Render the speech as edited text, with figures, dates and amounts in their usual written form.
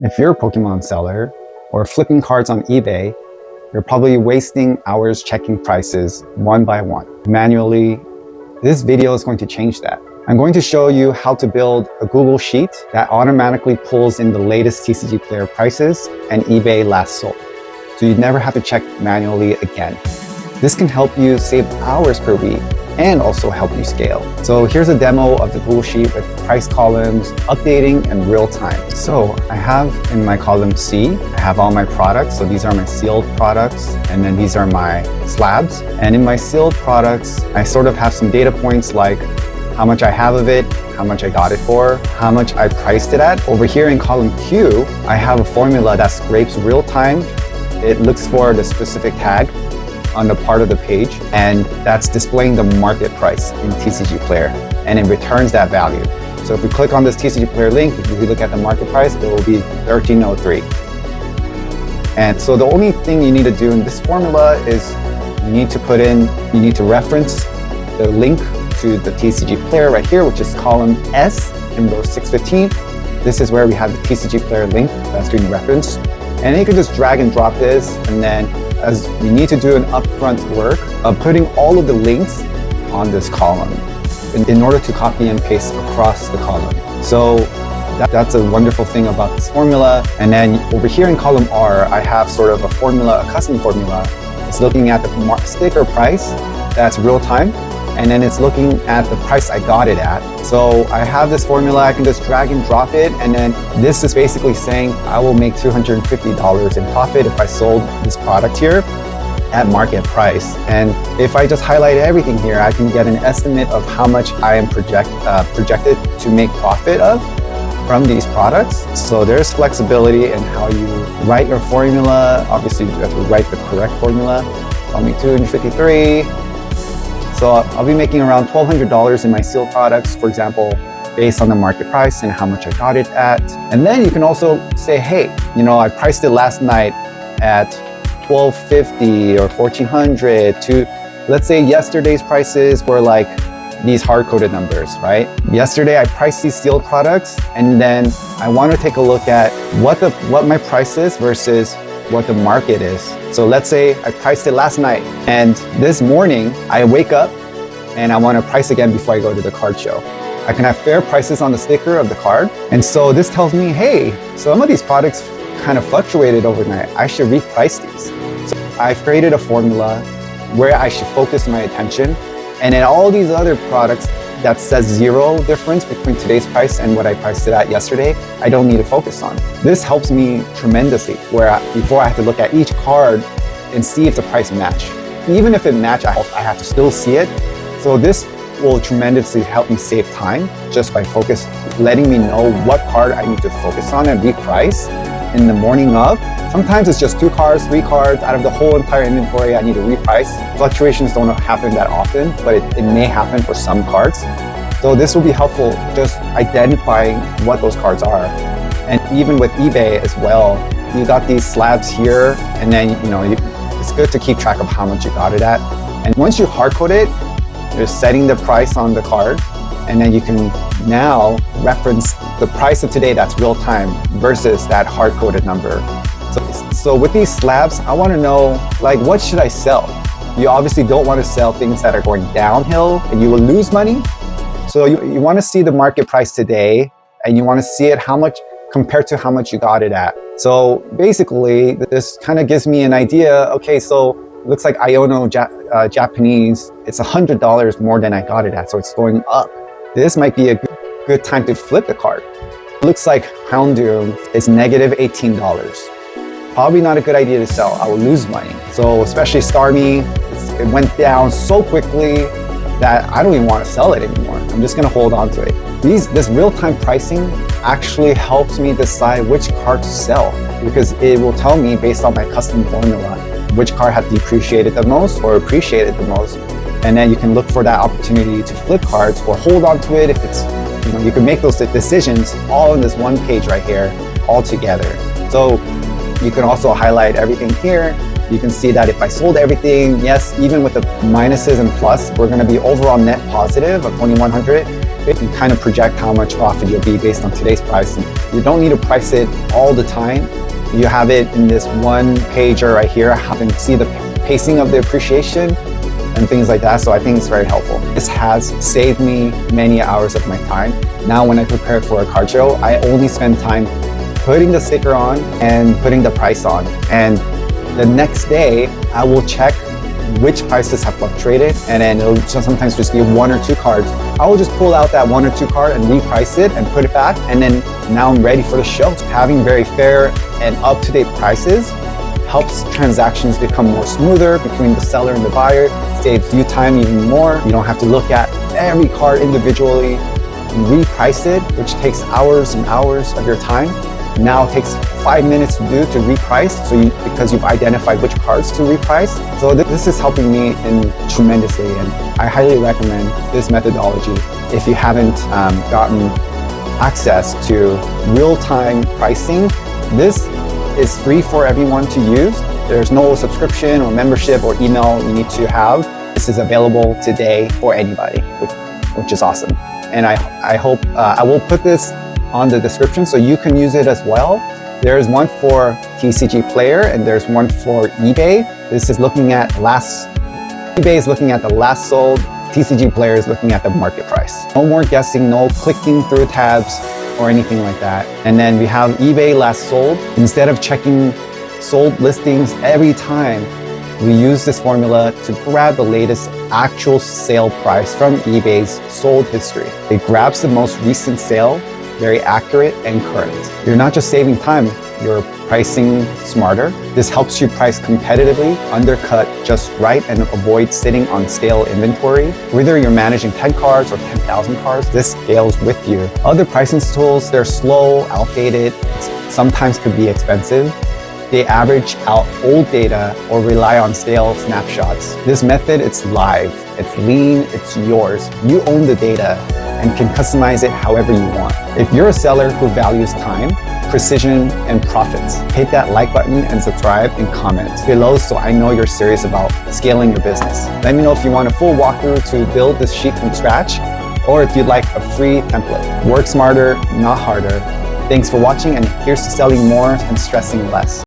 If you're a Pokemon seller or flipping cards on eBay, you're probably wasting hours checking prices one by one manually. This video is going to change that. I'm going to show you how to build a Google Sheet that automatically pulls in the latest Tcgplayer prices and eBay last sold, so you never have to check manually again. This can help you save hours per week and also help you scale. So here's a demo of the Google Sheet with price columns, updating in real time. So I have in my column C, I have all my products. So these are my sealed products, and then these are my slabs. And in my sealed products, I sort of have some data points like how much I have of it, how much I got it for, how much I priced it at. Over here in column Q, I have a formula that scrapes real time. It looks for the specific tag on the part of the page, and that's displaying the market price in Tcgplayer, and it returns that value. So if we click on this Tcgplayer link, if we look at the market price, it will be 1303. And so the only thing you need to do in this formula is you need to reference the link to the Tcgplayer right here, which is column S in row 615. This is where we have the Tcgplayer link that's doing reference. And then you can just drag and drop this, and then as you need to do an upfront work of putting all of the links on this column in order to copy and paste across the column. So that's a wonderful thing about this formula. And then over here in column R, I have sort of a formula, a custom formula. It's looking at the sticker price that's real time, and then it's looking at the price I got it at. So I have this formula, I can just drag and drop it, and then this is basically saying I will make $250 in profit if I sold this product here at market price. And if I just highlight everything here, I can get an estimate of how much I am projected to make profit of from these products. So there's flexibility in how you write your formula. Obviously you have to write the correct formula. I'll make 253. So I'll be making around $1,200 in my sealed products, for example, based on the market price and how much I got it at. And then you can also say, hey, I priced it last night at $1,250 or $1,400 to, let's say yesterday's prices were like these hard-coded numbers, right? Yesterday I priced these sealed products, and then I want to take a look at what my price is versus what the market is. So let's say I priced it last night, and this morning I wake up and I want to price again before I go to the card show. I can have fair prices on the sticker of the card. And so this tells me, hey, some of these products kind of fluctuated overnight. I should reprice these. So I've created a formula where I should focus my attention, and then all these other products that says zero difference between today's price and what I priced it at yesterday, I don't need to focus on. This helps me tremendously, before I have to look at each card and see if the price match. Even if it match, I have to still see it. So this will tremendously help me save time just by letting me know what card I need to focus on and reprice in the morning of. Sometimes it's just 2 cards, 3 cards out of the whole entire inventory I need to reprice. Fluctuations don't happen that often, but it may happen for some cards. So this will be helpful just identifying what those cards are. And even with eBay as well, you got these slabs here, and then it's good to keep track of how much you got it at. And once you hard code it, you're setting the price on the card, and then you can now reference the price of today that's real time versus that hard coded number. So with these slabs, I want to know, what should I sell? You obviously don't want to sell things that are going downhill and you will lose money. So you want to see the market price today, and you want to see it how much compared to how much you got it at. So basically, this kind of gives me an idea. Okay, so it looks like Iono Japanese, it's $100 more than I got it at, so it's going up. This might be a good time to flip the card. It looks like Houndoom is negative $18. Probably not a good idea to sell. I will lose money. So especially Starmie, it went down so quickly that I don't even want to sell it anymore. I'm just going to hold on to it. This real-time pricing actually helps me decide which card to sell, because it will tell me based on my custom formula which card had depreciated the most or appreciated the most. And then you can look for that opportunity to flip cards or hold on to it if it's, you can make those decisions all in this one page right here, all together. So you can also highlight everything here. You can see that if I sold everything, yes, even with the minuses and plus, we're going to be overall net positive of 2,100. You can kind of project how much profit you'll be based on today's price. And you don't need to price it all the time. You have it in this one pager right here. I can see the pacing of the appreciation and things like that. So I think it's very helpful. This has saved me many hours of my time. Now when I prepare for a card show, I only spend time putting the sticker on and putting the price on. And the next day, I will check which prices have fluctuated, and then it'll sometimes just be 1 or 2 cards. I will just pull out that 1 or 2 card and reprice it and put it back, and then now I'm ready for the show. Having very fair and up-to-date prices helps transactions become more smoother between the seller and the buyer, saves you time even more. You don't have to look at every card individually and reprice it, which takes hours and hours of your time. Now it takes 5 minutes to do to reprice, because you've identified which cards to reprice. So this is helping me tremendously, and I highly recommend this methodology if you haven't gotten access to real-time pricing. This is free for everyone to use. There's no subscription or membership or email you need to have. This is available today for anybody, which is awesome. And I hope I will put this on the description so you can use it as well. There's one for Tcgplayer and there's one for eBay. This is looking at eBay is looking at the last sold. Tcgplayer is looking at the market price. No more guessing, no clicking through tabs or anything like that. And then we have eBay last sold. Instead of checking sold listings every time, we use this formula to grab the latest actual sale price from eBay's sold history. It grabs the most recent sale, very accurate and current. You're not just saving time, you're pricing smarter. This helps you price competitively, undercut just right, and avoid sitting on stale inventory. Whether you're managing 10 cards or 10,000 cards, this scales with you. Other pricing tools, they're slow, outdated, sometimes could be expensive. They average out old data or rely on stale snapshots. This method, it's live, it's lean, it's yours. You own the data and can customize it however you want. If you're a seller who values time, precision, and profits, hit that like button and subscribe and comment below so I know you're serious about scaling your business. Let me know if you want a full walkthrough to build this sheet from scratch, or if you'd like a free template. Work smarter, not harder. Thanks for watching, and here's to selling more and stressing less.